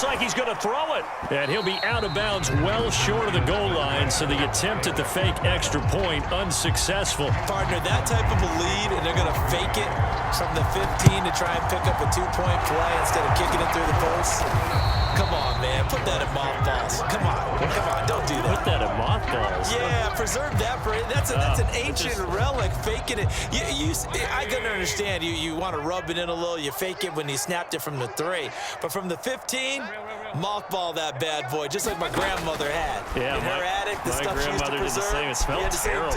like he's going to throw it. And he'll be out of bounds well short of the goal line, so the attempt at the fake extra point unsuccessful. Partner, that type of a lead, and they're going to fake it from the 15 to try and pick up a 2-point play instead of kicking it through the post. Come on, man. Put that in mothballs. Come on. Don't do that. Put that in mothballs. Yeah, preserve that for it. That's an ancient relic, faking it. I can understand. You want to rub it in a little. You fake it when you snapped it from the 3. But from the 15, mothball that bad boy, just like my grandmother had. Yeah, in her attic, the stuff she used to preserve. Did the same. It smelled terrible.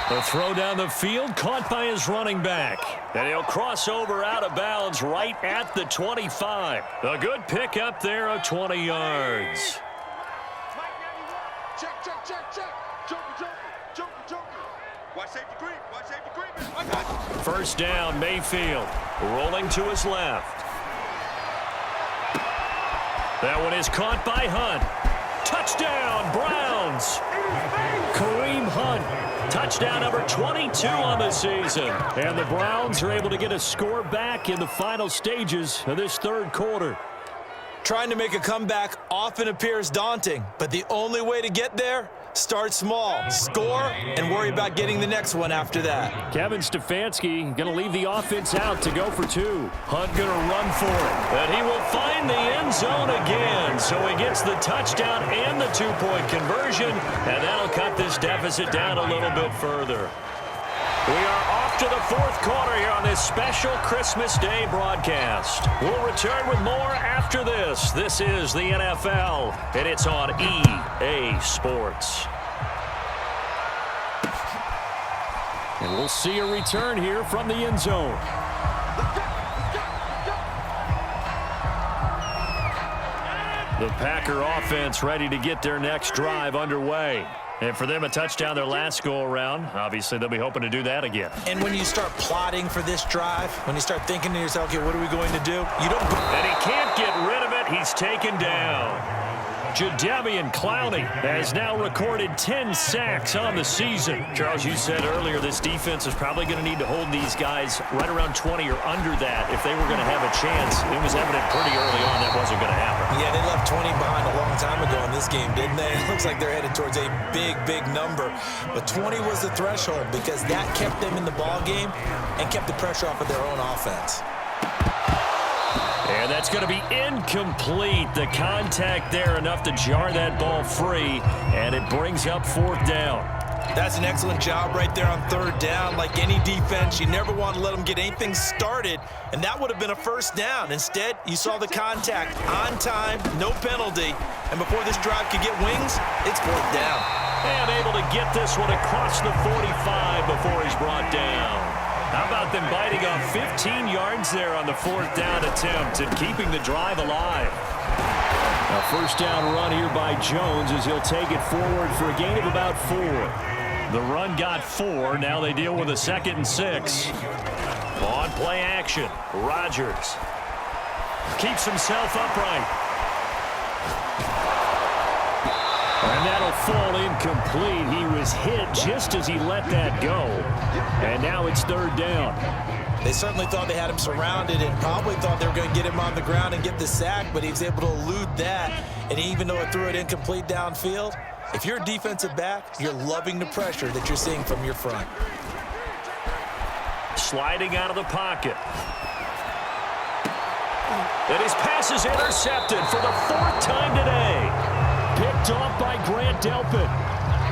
The throw down the field, caught by his running back. And he'll cross over out of bounds right at the 25. A good pickup there of 20 yards. Check. Joker. Watch safety green. I got you. First down, Mayfield. Rolling to his left. That one is caught by Hunt. Touchdown, Browns. Kareem Hunt. Touchdown number 22 on the season. And the Browns are able to get a score back in the final stages of this third quarter. Trying to make a comeback often appears daunting, but the only way to get there, start small, score, and worry about getting the next one after that. Kevin Stefanski going to leave the offense out to go for 2. Hunt going to run for it. And he will find the end zone again. So he gets the touchdown and the 2-point conversion, and that'll cut this deficit down a little bit further. We are off to the fourth quarter here on this special Christmas Day broadcast. We'll return with more after this. This is the NFL, and it's on EA Sports. And we'll see a return here from the end zone. The Packer offense ready to get their next drive underway. And for them, a touchdown their last go-around. Obviously, they'll be hoping to do that again. And when you start plotting for this drive, when you start thinking to yourself, okay, what are we going to do? You don't go. And he can't get rid of it. He's taken down. Jadeveon Clowney has now recorded 10 sacks on the season. Charles, you said earlier this defense is probably going to need to hold these guys right around 20 or under that if they were going to have a chance. It was evident pretty early on that wasn't going to happen. Yeah, they left 20 behind a long time ago in this game, didn't they? It looks like they're headed towards a big number. But 20 was the threshold because that kept them in the ball game and kept the pressure off of their own offense. And that's going to be incomplete. The contact there enough to jar that ball free, and it brings up fourth down. That's an excellent job right there on third down. Like any defense, you never want to let them get anything started, and that would have been a first down. Instead, you saw the contact on time, no penalty, and before this drive could get wings, it's fourth down. And able to get this one across the 45 before he's brought down. How about them biting off 15 yards there on the fourth down attempt and keeping the drive alive? A first down run here by Jones as he'll take it forward for a gain of about 4. The run got 4. Now they deal with a 2nd and 6. On play action, Rodgers keeps himself upright. And that'll fall incomplete. He was hit just as he let that go. And now it's third down. They certainly thought they had him surrounded and probably thought they were going to get him on the ground and get the sack, but he was able to elude that. And even though it threw it incomplete downfield, if you're a defensive back, you're loving the pressure that you're seeing from your front. Sliding out of the pocket. And his pass is intercepted for the 4th time today. Picked off by Grant Delpit.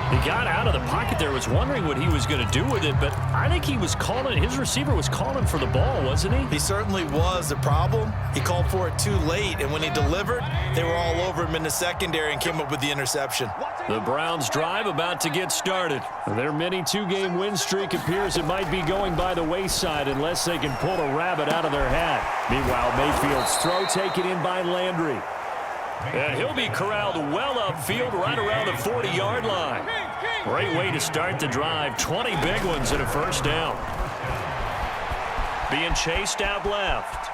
He got out of the pocket there, was wondering what he was going to do with it, but I think he was calling, his receiver was calling for the ball, wasn't he? He certainly was. The problem, he called for it too late, and when he delivered, they were all over him in the secondary and came up with the interception. The Browns drive about to get started. Their mini 2-game win streak appears it might be going by the wayside unless they can pull a rabbit out of their hat. Meanwhile, Mayfield's throw taken in by Landry. And he'll be corralled well upfield right around the 40-yard line. Great way to start the drive. 20 big ones and a first down. Being chased out left.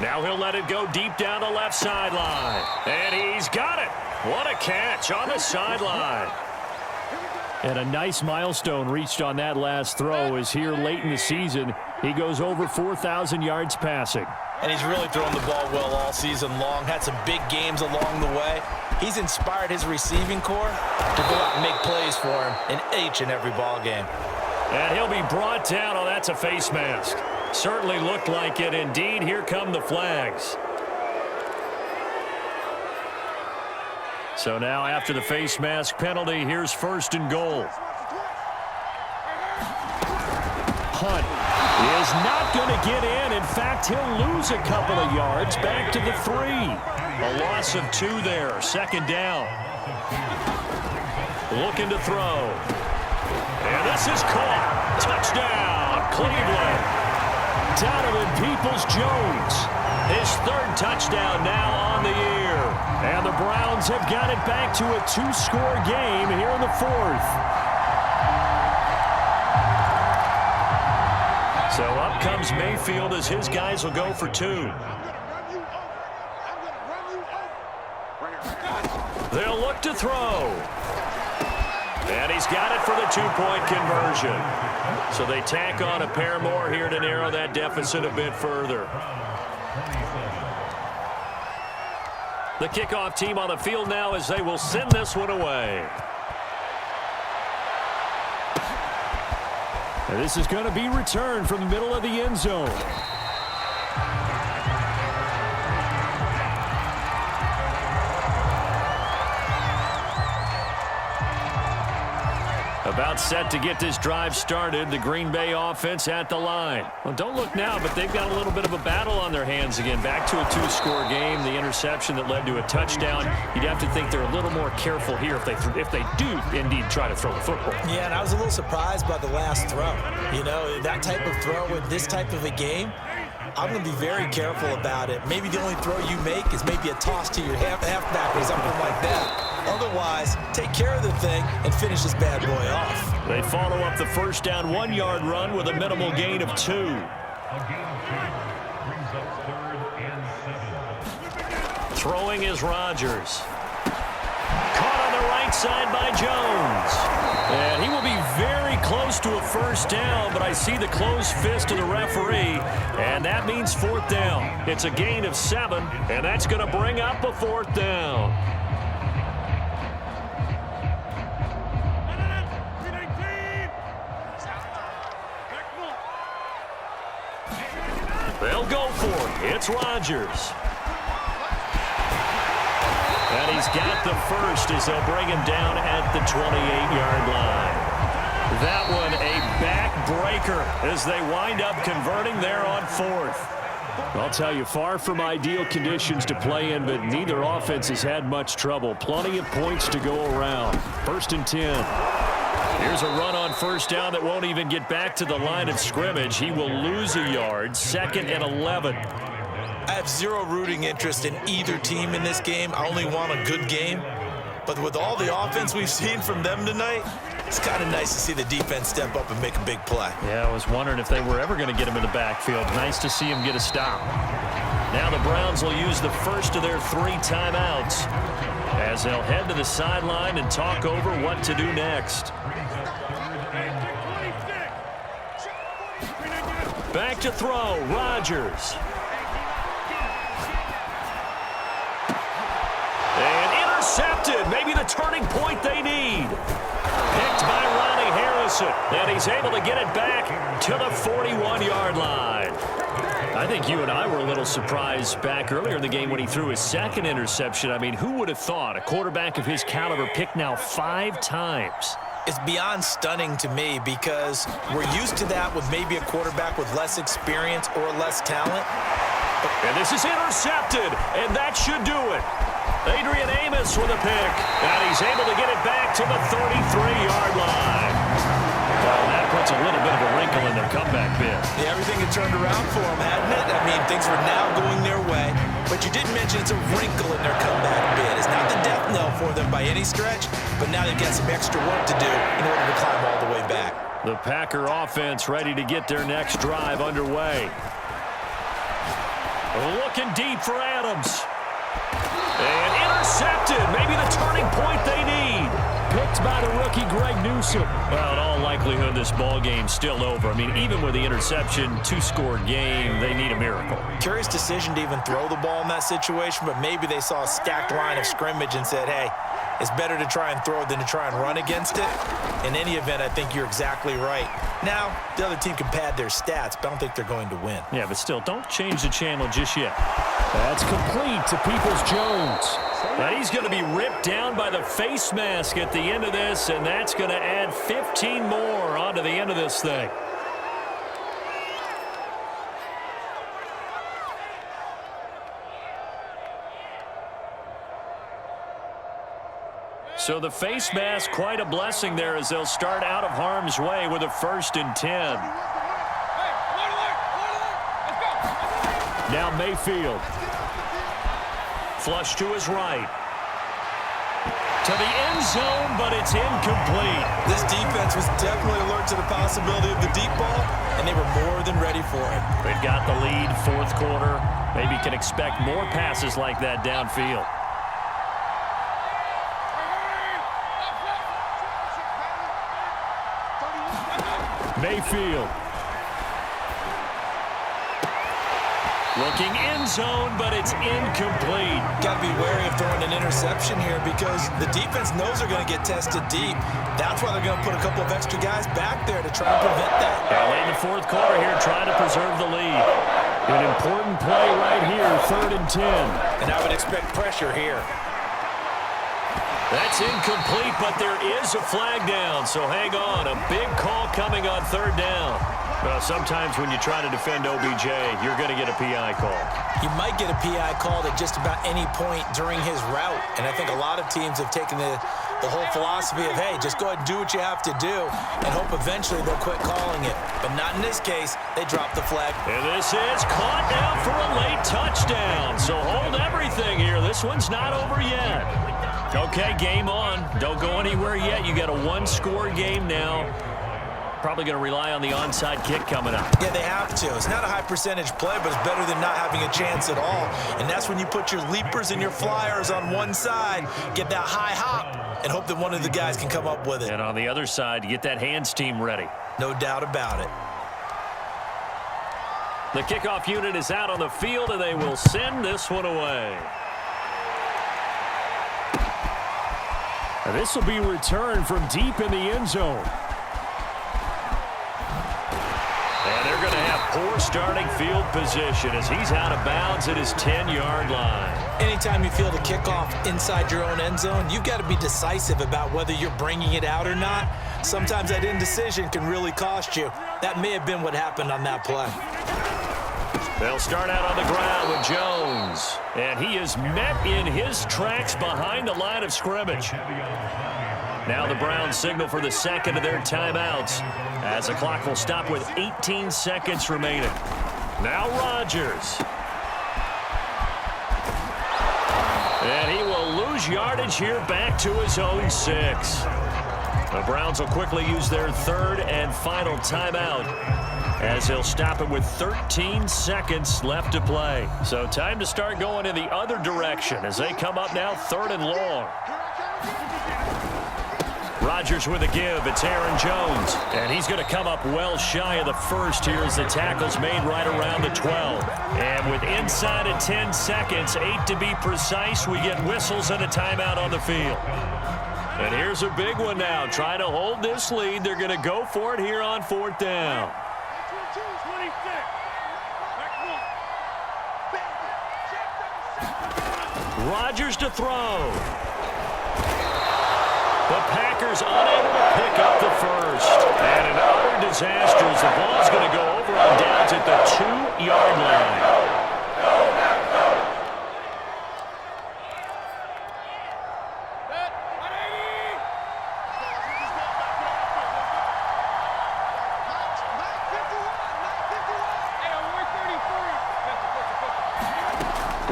Now he'll let it go deep down the left sideline. And he's got it. What a catch on the sideline. And a nice milestone reached on that last throw as here late in the season He goes over 4,000 yards passing. And he's really thrown the ball well all season long. Had some big games along the way. He's inspired his receiving corps to go out and make plays for him in each and every ball game. And he'll be brought down. Oh, that's a face mask. Certainly looked like it. Indeed, here come the flags. So now after the face mask penalty, here's 1st and goal. Hunt is not going to get in. In fact, he'll lose a couple of yards back to the 3. A loss of 2 there. 2nd down. Looking to throw. And this is caught. Touchdown, Cleveland. Donovan Peoples-Jones. His 3rd touchdown now on the year. And the Browns have got it back to a 2-score game here in the 4th. So up comes Mayfield as his guys will go for 2. They'll look to throw. And he's got it for the 2-point conversion. So they tack on a pair more here to narrow that deficit a bit further. The kickoff team on the field now as they will send this one away. And this is going to be returned from the middle of the end zone. About set to get this drive started. The Green Bay offense at the line. Well, don't look now, but they've got a little bit of a battle on their hands again. Back to a 2-score game. The interception that led to a touchdown. You'd have to think they're a little more careful here if they do indeed try to throw the football. Yeah, and I was a little surprised by the last throw. You know, that type of throw in this type of a game, I'm going to be very careful about it. Maybe the only throw you make is maybe a toss to your halfback or something like that. Otherwise, take care of the thing and finish this bad boy off. They follow up the 1st down 1-yard run with a minimal gain of 2. Throwing is Rodgers. Caught on the right side by Jones. And he will be very close to a 1st down, but I see the closed fist of the referee, and that means 4th down. It's a gain of 7, and that's going to bring up a 4th down. They'll go for it. It's Rodgers. And he's got the 1st as they'll bring him down at the 28-yard line. That one a backbreaker as they wind up converting there on 4th. I'll tell you, far from ideal conditions to play in, but neither offense has had much trouble. Plenty of points to go around. 1st and 10. Here's a run on 1st down that won't even get back to the line of scrimmage. He will lose a yard. 2nd and 11. I have zero rooting interest in either team in this game. I only want a good game. But with all the offense we've seen from them tonight, it's kind of nice to see the defense step up and make a big play. Yeah, I was wondering if they were ever going to get him in the backfield. Nice to see him get a stop. Now the Browns will use the 1st of their 3 timeouts as they'll head to the sideline and talk over what to do next. Back to throw, Rodgers. And intercepted, maybe the turning point they need. Picked by Ronnie Harrison, and he's able to get it back to the 41-yard line. I think you and I were a little surprised back earlier in the game when he threw his 2nd interception. I mean, who would have thought a quarterback of his caliber picked now 5 times? It's beyond stunning to me because we're used to that with maybe a quarterback with less experience or less talent. And this is intercepted, and that should do it. Adrian Amos with a pick, and he's able to get it back to the 33-yard line. Well, that puts a little bit of a wrinkle in their comeback bid. Yeah, everything had turned around for them, hadn't it? I mean, things were now going their way. But you did mention it's a wrinkle in their comeback bid. It's not the death knell for them by any stretch, but now they've got some extra work to do in order to climb all the way back. The Packer offense ready to get their next drive underway. Looking deep for Adams. And intercepted. Maybe the turning point they need. picked by the rookie Greg Newsome. Well, in all likelihood, this ball game's still over. I mean, even with the interception, two-score game, they need a miracle. Curious decision to even throw the ball in that situation, but maybe they saw a stacked line of scrimmage and said, hey, it's better to try and throw than to try and run against it. In any event, I think you're exactly right. Now, the other team can pad their stats, but I don't think they're going to win. Yeah, but still, don't change the channel just yet. That's complete to Peoples-Jones. But he's going to be ripped down by the face mask at the end of this, and that's going to add 15 more onto the end of this thing. So the face mask, quite a blessing there as they'll start out of harm's way with a 1st and 10. Now Mayfield. Flush to his right. To the end zone, but it's incomplete. This defense was definitely alert to the possibility of the deep ball, and they were more than ready for it. They've got the lead, 4th quarter. Maybe can expect more passes like that downfield. Mayfield. Looking end zone, but it's incomplete. Got to be wary of throwing an interception here because the defense knows they're going to get tested deep. That's why they're going to put a couple of extra guys back there to try and prevent that. Late in the 4th quarter here, trying to preserve the lead. An important play right here, 3rd and 10. And I would expect pressure here. That's incomplete, but there is a flag down, so hang on. A big call coming on 3rd down. Well, sometimes when you try to defend OBJ, you're going to get a PI call. You might get a PI called at just about any point during his route, and I think a lot of teams have taken the whole philosophy of, hey, just go ahead and do what you have to do and hope eventually they'll quit calling it. But not in this case. They dropped the flag. And this is caught now for a late touchdown. So hold everything here. This one's not over yet. Okay, game on. Don't go anywhere yet. You got a 1-score game now. Probably going to rely on the onside kick coming up. Yeah, they have to. It's not a high percentage play, but it's better than not having a chance at all. And that's when you put your leapers and your flyers on one side, get that high hop, and hope that one of the guys can come up with it. And on the other side, get that hands team ready. No doubt about it. The kickoff unit is out on the field, and they will send this one away. And this will be returned from deep in the end zone. And they're going to have poor starting field position as he's out of bounds at his 10-yard line. Anytime you field a kickoff inside your own end zone, you've got to be decisive about whether you're bringing it out or not. Sometimes that indecision can really cost you. That may have been what happened on that play. They'll start out on the ground with Jones. And he is met in his tracks behind the line of scrimmage. Now the Browns signal for the second of their timeouts as the clock will stop with 18 seconds remaining. Now Rodgers. And he will lose yardage here back to his own 6. The Browns will quickly use their third and final timeout as he'll stop it with 13 seconds left to play. So time to start going in the other direction as they come up now 3rd and long. Rodgers with a give. It's Aaron Jones. And he's going to come up well shy of the first here as the tackle's made right around the 12. And with inside of 10 seconds, 8 to be precise, we get whistles and a timeout on the field. And here's a big one now. Trying to hold this lead. They're going to go for it here on 4th down. Rodgers to throw. The Packers unable to pick up the first. And an utter disaster as the ball's going to go over on downs at the 2-yard line.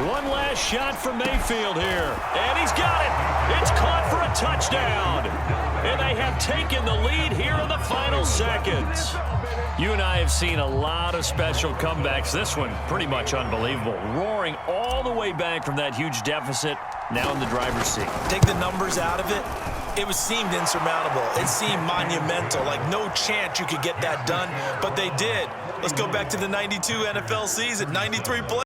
One last shot from Mayfield here. And he's got it. It's caught for a touchdown. And they have taken the lead here in the final seconds. You and I have seen a lot of special comebacks. This one pretty much unbelievable. Roaring all the way back from that huge deficit. Now in the driver's seat. Take the numbers out of it. It seemed insurmountable. It seemed monumental, like no chance you could get that done, but they did. Let's go back to the 92 NFL season, 93 plays.